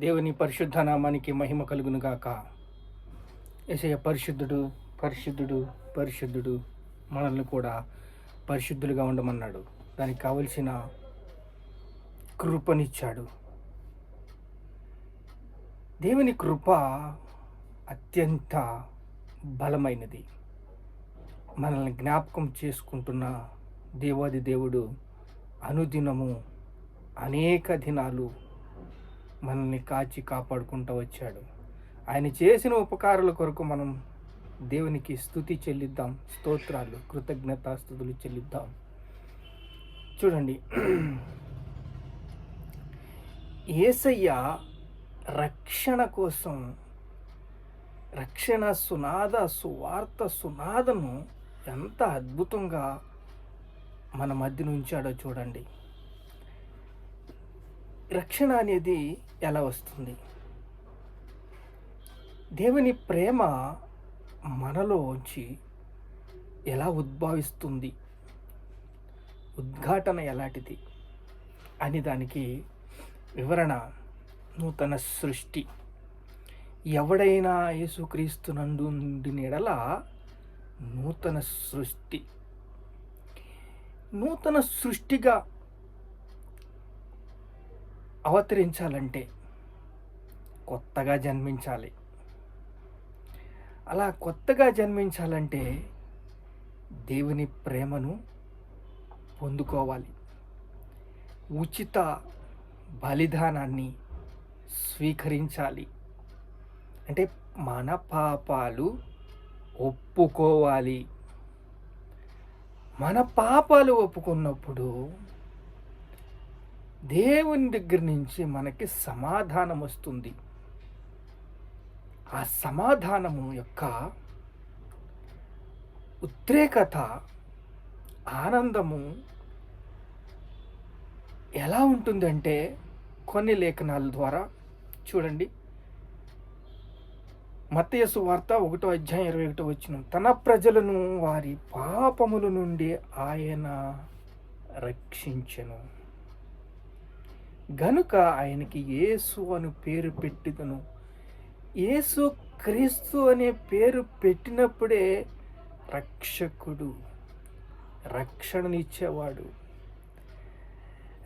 దేవుని పరిశుద్ధ నామానికి మహిమ కలుగును గాక. యేసయ్య పరిశుద్ధుడు, పరిశుద్ధుడు, పరిశుద్ధుడు. మనల్ని కూడా పరిశుద్ధులుగా ఉండమన్నాడు. దానికి కావలసిన కృపనిచ్చాడు. దేవుని కృప అత్యంత బలమైనది. మనల్ని జ్ఞాపకం చేసుకుంటున్న దేవాది దేవుడు అనుదినము అనేక దినాలు మనల్ని కాచి కాపాడుకుంటూ వచ్చాడు. ఆయన చేసిన ఉపకారాల కొరకు మనం దేవునికి స్తుతి చెల్లిద్దాం, స్తోత్రాలు, కృతజ్ఞతాస్తుతులు చెల్లిద్దాం. చూడండి, యేసయ్య రక్షణ కోసం రక్షణ సువార్త సునాదను ఎంత అద్భుతంగా మన మధ్య ఉంచాడో చూడండి. రక్షణ అనేది ఎలా వస్తుంది? దేవుని ప్రేమ మనలోంచి ఎలా ఉద్భవిస్తుంది, ఉద్ఘాటన ఎలాంటిది అని దానికి వివరణ నూతన సృష్టి. ఎవడైనా యేసుక్రీస్తునందు నుండిన ఎడల నూతన సృష్టి. నూతన సృష్టిగా అవతరించాలంటే కొత్తగా జన్మించాలి. అలా కొత్తగా జన్మించాలంటే దేవుని ప్రేమను పొందుకోవాలి. ఉచిత బలిదానాన్ని స్వీకరించాలి. అంటే మన పాపాలు ఒప్పుకోవాలి. మన పాపాలు ఒప్పుకున్నప్పుడు దేవుని దగ్గర నుంచి మనకి సమాధానం వస్తుంది. ఆ సమాధానము యొక్క ఉద్రేకత, ఆనందము ఎలా ఉంటుందంటే కొన్ని లేఖనాల ద్వారా చూడండి. మత్తయి సువార్త 1:21 తన ప్రజలను వారి పాపముల నుండి ఆయన రక్షించెను గనుక ఆయనకి యేసు అను పేరు పెట్టిదను. యేసు క్రీస్తు అనే పేరు పెట్టినప్పుడే రక్షకుడు, రక్షణనిచ్చేవాడు,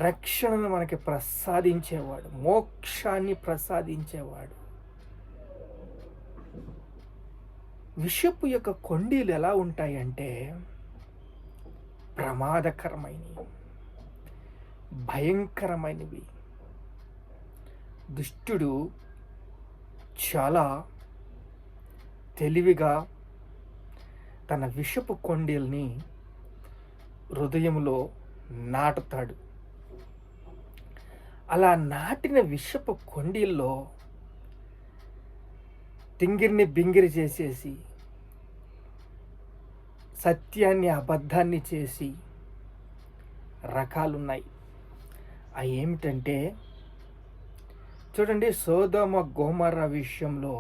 రక్షణను మనకి ప్రసాదించేవాడు, మోక్షాన్ని ప్రసాదించేవాడు. విషపు యొక్క కొండీలు ఎలా ఉంటాయంటే ప్రమాదకరమైనవి, భయంకరమైనవి. దుష్టుడు చాలా తెలివిగా తన విషపు కొండీల్ని హృదయంలో నాటుతాడు. అలా నాటిన విషపు కొండీల్లో తింగిరిని బింగిరి చేసేసి, సత్యాన్ని అబద్ధాన్ని చేసి రకాలున్నాయి. అవి ఏమిటంటే చూడండి, సొదొమ గొమొర్రా విషయంలో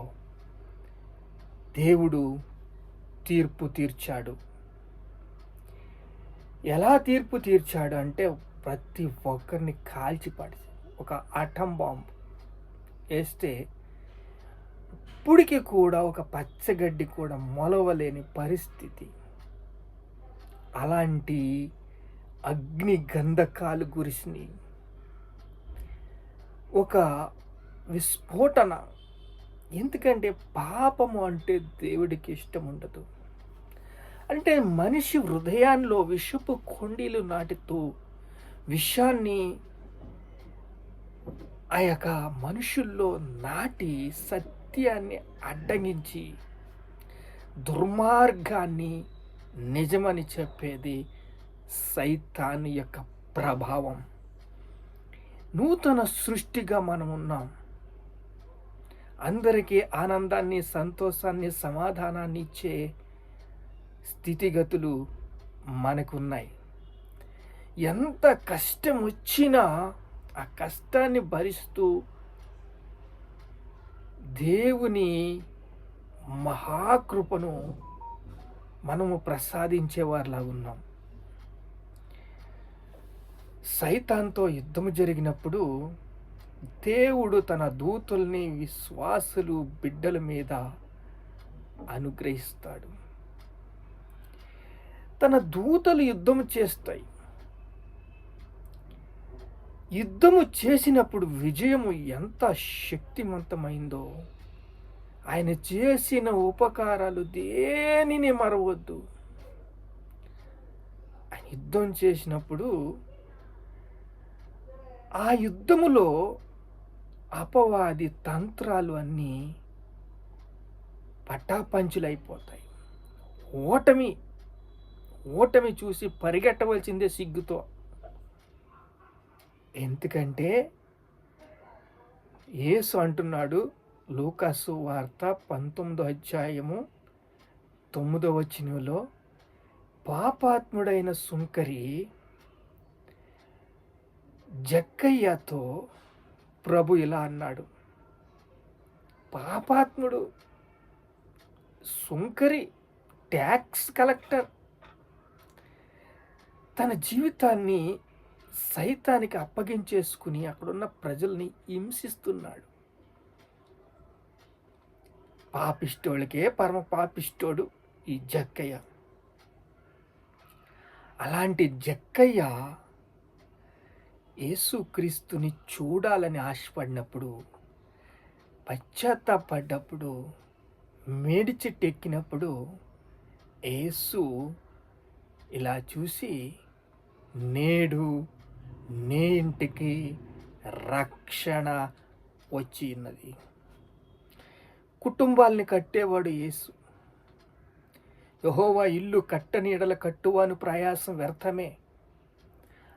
దేవుడు తీర్పు తీర్చాడు. ఎలా తీర్పు తీర్చాడు అంటే ప్రతి ఒక్కరిని కాల్చిపడి ఒక ఆటం బాంబు వేస్తే ఇప్పటికి కూడా ఒక పచ్చగడ్డి కూడా మొలవలేని పరిస్థితి. అలాంటి అగ్ని గంధకాలు గురిసిని ఒక విస్ఫోటన. ఎందుకంటే పాపము అంటే దేవుడికి ఇష్టం ఉండదు. అంటే మనిషి హృదయాల్లో విషపు కొండీలు నాటుతూ విషాన్ని ఆ యొక్క మనుషుల్లో నాటి సత్యాన్ని అడ్డగించి దుర్మార్గాన్ని నిజమని చెప్పేది సైతాను యొక్క ప్రభావం. నూతన సృష్టిగా మనం ఉన్నాం. అందరికీ ఆనందాన్ని, సంతోషాన్ని, సమాధానాన్ని ఇచ్చే స్థితిగతులు మనకున్నాయి. ఎంత కష్టం వచ్చినా ఆ కష్టాన్ని భరిస్తూ దేవుని మహాకృపను మనము ప్రసాదించేవారిలా ఉన్నాం. సైతాన్తో యుద్ధము జరిగినప్పుడు దేవుడు తన దూతల్ని విశ్వాసులు బిడ్డల మీద అనుగ్రహిస్తాడు. తన దూతలు యుద్ధము చేస్తాయి. యుద్ధము చేసినప్పుడు విజయము ఎంత శక్తివంతమైందో, ఆయన చేసిన ఉపకారాలు దేనిని మరవద్దు. ఆయన యుద్ధం చేసినప్పుడు ఆ యుద్ధములో అపవాది తంత్రాలు అన్నీ పటాపంచులైపోతాయి. ఓటమి చూసి పరిగెట్టవలసిందే సిగ్గుతో. ఎందుకంటే యేసు అంటున్నాడు, లూకాసు వార్త 19వ అధ్యాయము 9వ వచనంలో, పాపాత్ముడైన సుంకరి జక్కయ్యతో ప్రభు ఇలా అన్నాడు. పాపాత్ముడు సుంకరి, ట్యాక్స్ కలెక్టర్ తన జీవితాన్ని సైతానికి అప్పగించేసుకుని అక్కడున్న ప్రజల్ని హింసిస్తున్నాడు. పాపిష్టోళ్ళకే పరమ పాపిష్టోడు ఈ జక్కయ్య. అలాంటి జక్కయ్య యేసుక్రీస్తుని చూడాలని ఆశపడినప్పుడు, పశ్చాత్తాపడ్డప్పుడు, మేడి చెట్టు ఎక్కినప్పుడు యేసు ఇలా చూసి, నేడు నీ ఇంటికి రక్షణ వచ్చి ఉన్నది. కుటుంబాల్ని కట్టేవాడు యేసు. యెహోవా ఇల్లు కట్టని ఎడల కట్టువాని ప్రయాసం వ్యర్థమే.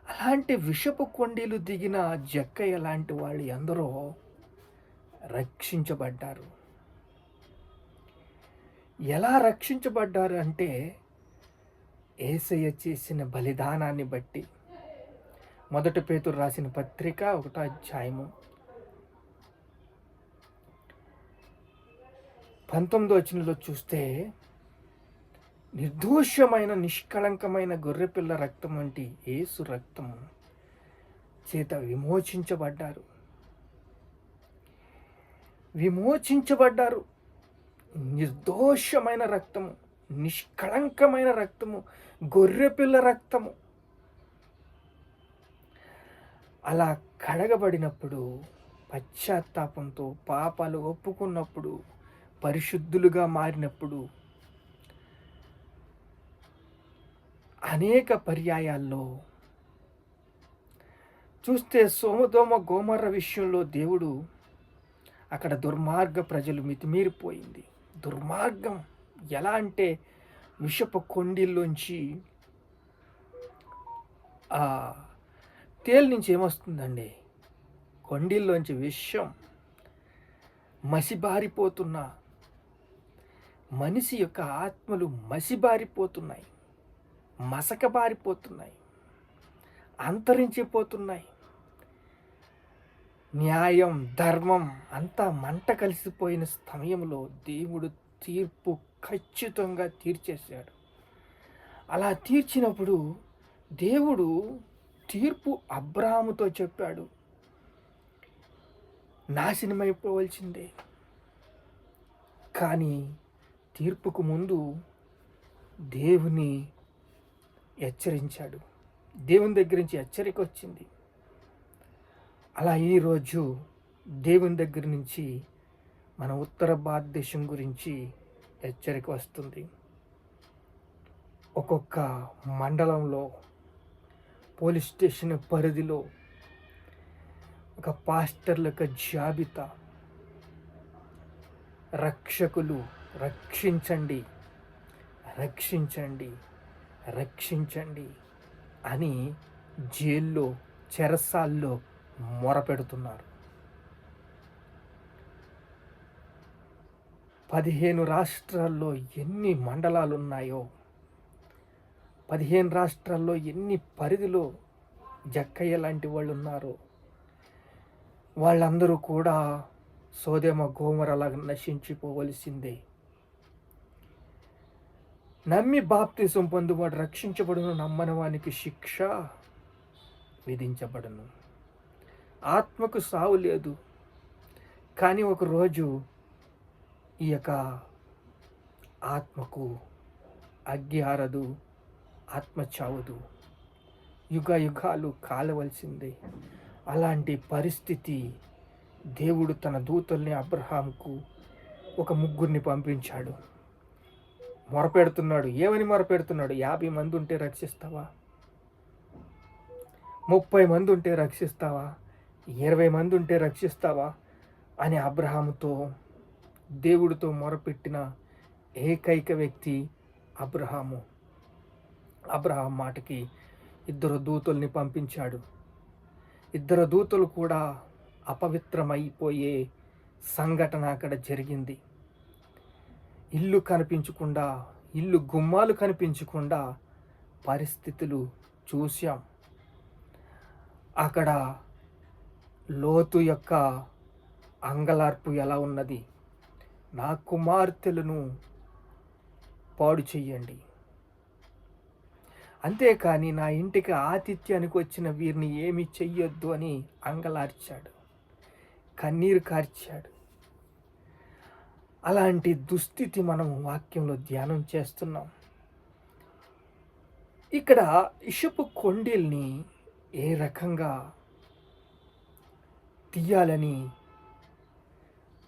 అలాంటి విషపు కొండీలు దిగిన జక్కయ్య లాంటి వాళ్ళు ఎందరో రక్షించబడ్డారు. ఎలా రక్షించబడ్డారు అంటే, యేసయ్య చేసిన బలిదానాన్ని బట్టి. 1 పేతురు రాసిన పత్రిక 1వ అధ్యాయము 19వ వచనంలో చూస్తే, నిర్దోషమైన నిష్కళంకమైన గొర్రెపిల్ల రక్తం వంటి యేసు రక్తము చేత విమోచించబడ్డారు. నిర్దోషమైన రక్తము, నిష్కళంకమైన రక్తము, గొర్రెపిల్ల రక్తము. అలా కడగబడినప్పుడు, పశ్చాత్తాపంతో పాపాలు ఒప్పుకున్నప్పుడు, పరిశుద్ధులుగా మారినప్పుడు, అనేక పర్యాయాల్లో చూస్తే సొదొమ గొమొర్రా విషయంలో దేవుడు అక్కడ దుర్మార్గ ప్రజలు మితిమీరిపోయింది. దుర్మార్గం ఎలా అంటే, విషపు కొండిల్లోంచి తేలు నుంచి ఏమొస్తుందండి? కొండిల్లోంచి విషం. మసిబారిపోతున్న మనిషి యొక్క ఆత్మలు మసిబారిపోతున్నాయి, మసకబారిపోతున్నాయి, అంతరించిపోతున్నాయి. న్యాయం, ధర్మం అంతా మంట కలిసిపోయిన సమయంలో దేవుడు తీర్పు ఖచ్చితంగా తీర్చేశాడు. అలా తీర్చినప్పుడు దేవుడు తీర్పు అబ్రాహాముతో చెప్పాడు, నాశనమైపోవలసిందే. కానీ తీర్పుకు ముందు దేవుని హెచ్చరించాడు. దేవుని దగ్గర నుంచి హెచ్చరిక వచ్చింది. అలా ఈరోజు దేవుని దగ్గర నుంచి మన ఉత్తర భారతదేశం గురించి హెచ్చరిక వస్తుంది. ఒక్కొక్క మండలంలో, పోలీస్ స్టేషన్ పరిధిలో ఒక పాస్టర్ల యొక్క జాబితా, రక్షకులు రక్షించండి, రక్షించండి, రక్షించండి అని జైల్లో, చెరసాల్లో మొరపెడుతున్నారు. 15 రాష్ట్రాల్లో ఎన్ని మండలాలు ఉన్నాయో, 15 రాష్ట్రాల్లో ఎన్ని పరిధిలో జక్కయ్య లాంటి వాళ్ళు ఉన్నారో, వాళ్ళందరూ కూడా సొదొమ గొమొర్రాలాగా నశించిపోవలసిందే. నమ్మి బాప్తిసం పొందువాడు రక్షించబడును, నమ్మని వానికి శిక్ష విధించబడును. ఆత్మకు సావు లేదు. కానీ ఒకరోజు ఈ యొక్క ఆత్మకు అగ్గి ఆరదు, ఆత్మ చావదు, యుగ యుగాలు కాలవలసిందే. అలాంటి పరిస్థితి దేవుడు తన దూతల్ని అబ్రహాంకు ఒక ముగ్గురిని పంపించాడు. మొరపెడుతున్నాడు. ఏమని మొరపెడుతున్నాడు? 50 మంది ఉంటే రక్షిస్తావా? 30 మంది ఉంటే రక్షిస్తావా? 20 మంది ఉంటే రక్షిస్తావా అని అబ్రహాముతో, దేవుడితో మొరపెట్టిన ఏకైక వ్యక్తి అబ్రహాము. అబ్రహాం మాటకి 2 దూతల్ని పంపించాడు. 2 దూతలు కూడా అపవిత్రమైపోయే సంఘటన అక్కడ జరిగింది. ఇల్లు కనిపించకుండా, ఇల్లు గుమ్మాలు కనిపించకుండా పరిస్థితులు చూశాం. అక్కడ లోతు యొక్క అంగలార్పు ఎలా ఉన్నది? నా కుమార్తెలను పాడు చెయ్యండి, అంతేకాని నా ఇంటికి ఆతిథ్యానికి వచ్చిన వీరిని ఏమి చెయ్యొద్దు అని అంగలార్చాడు, కన్నీరు కార్చాడు. అలాంటి దుస్థితి మనం వాక్యంలో ధ్యానం చేస్తున్నాం. ఇక్కడ ఇషపు కొండల్ని ఏ రకంగా తీయాలని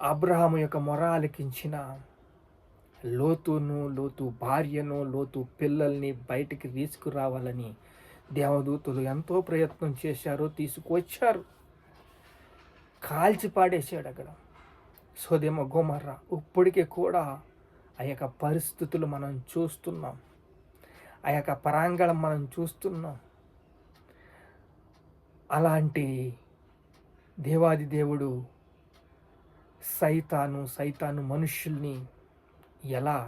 అబ్రహాము యొక్క మొర ఆలకించిన లోతును, లోతు భార్యను, లోతు పిల్లల్ని బయటికి తీసుకురావాలని దేవదూతలు ఎంతో ప్రయత్నం చేశారో, తీసుకువచ్చారు. కాల్చి పాడేశాడు అక్కడ సొదొమ గొమొర్రా. ఇప్పటికీ కూడా ఆ యొక్క పరిస్థితులు మనం చూస్తున్నాం, ఆ యొక్క పరాంగణం మనం చూస్తున్నాం. అలాంటి దేవాది దేవుడు సైతాను మనుషుల్ని ఎలా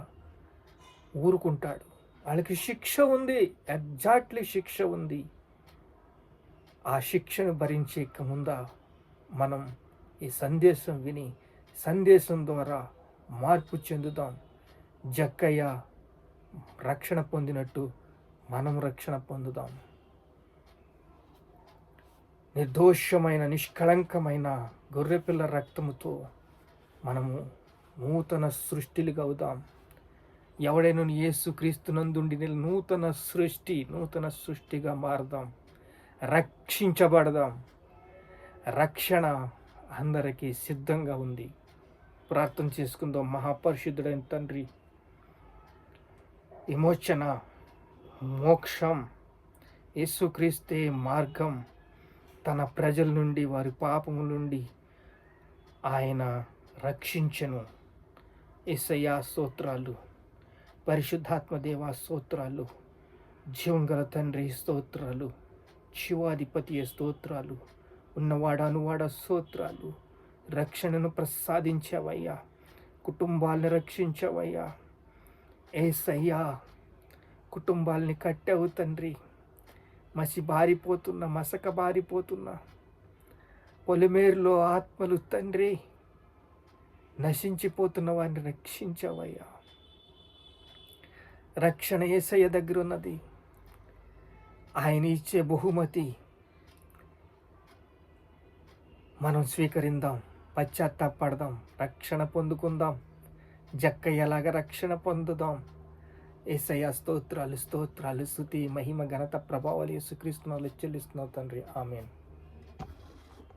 ఊరుకుంటాడు? వాళ్ళకి శిక్ష ఉంది, ఎగ్జాక్ట్లీ శిక్ష ఉంది. ఆ శిక్షను భరించే ముందా మనం ఈ సందేశం విని, సందేశం ద్వారా మార్పు చెందుదాం. జక్కయ్య రక్షణ పొందినట్టు మనం రక్షణ పొందుదాం. నిర్దోషమైన, నిష్కళంకమైన గొర్రెపిల్ల రక్తముతో మనము నూతన సృష్టిలుగా అవుదాం. ఎవడైనా యేసుక్రీస్తునందుండి నూతన సృష్టిగా మారదాం, రక్షించబడదాం. రక్షణ అందరికీ సిద్ధంగా ఉంది. ప్రార్థన చేసుకుందాం. మహాపరిశుద్ధుడైన తండ్రి, విమోచన, మోక్షం, యేసుక్రీస్తే మార్గం. తన ప్రజల నుండి, వారి పాపము నుండి ఆయన రక్షించెను. యేసయ్యా స్తోత్రాలు, పరిశుద్ధాత్మ దేవా స్తోత్రాలు, జీవంగల తండ్రి స్తోత్రాలు, శివాధిపతి స్తోత్రాలు, ఉన్నవాడ అనువాడ స్తోత్రాలు. రక్షణను ప్రసాదించావయ్యా, కుటుంబాలను రక్షించావయ్యా. యేసయ్యా కుటుంబాలని కట్టావు తండ్రి. మసక బారిపోతున్న పొలిమేరులో ఆత్మలు తండ్రి, నశించిపోతున్న వారిని రక్షించావయ్యా. రక్షణ యేసయ్య దగ్గర ఉన్నది. ఆయన ఇచ్చే బహుమతి మనం స్వీకరిందాం, పశ్చాత్తాపడదాం, రక్షణ పొందుకుందాం. జక్కయ్యలాగా రక్షణ పొందుదాం. యేసయ్య స్తోత్రాలు, స్తుతి, మహిమ, ఘనత, ప్రభావాలు యేసుక్రీస్తునామములో చెల్లిస్తున్నాం తండ్రి. ఆమేన్.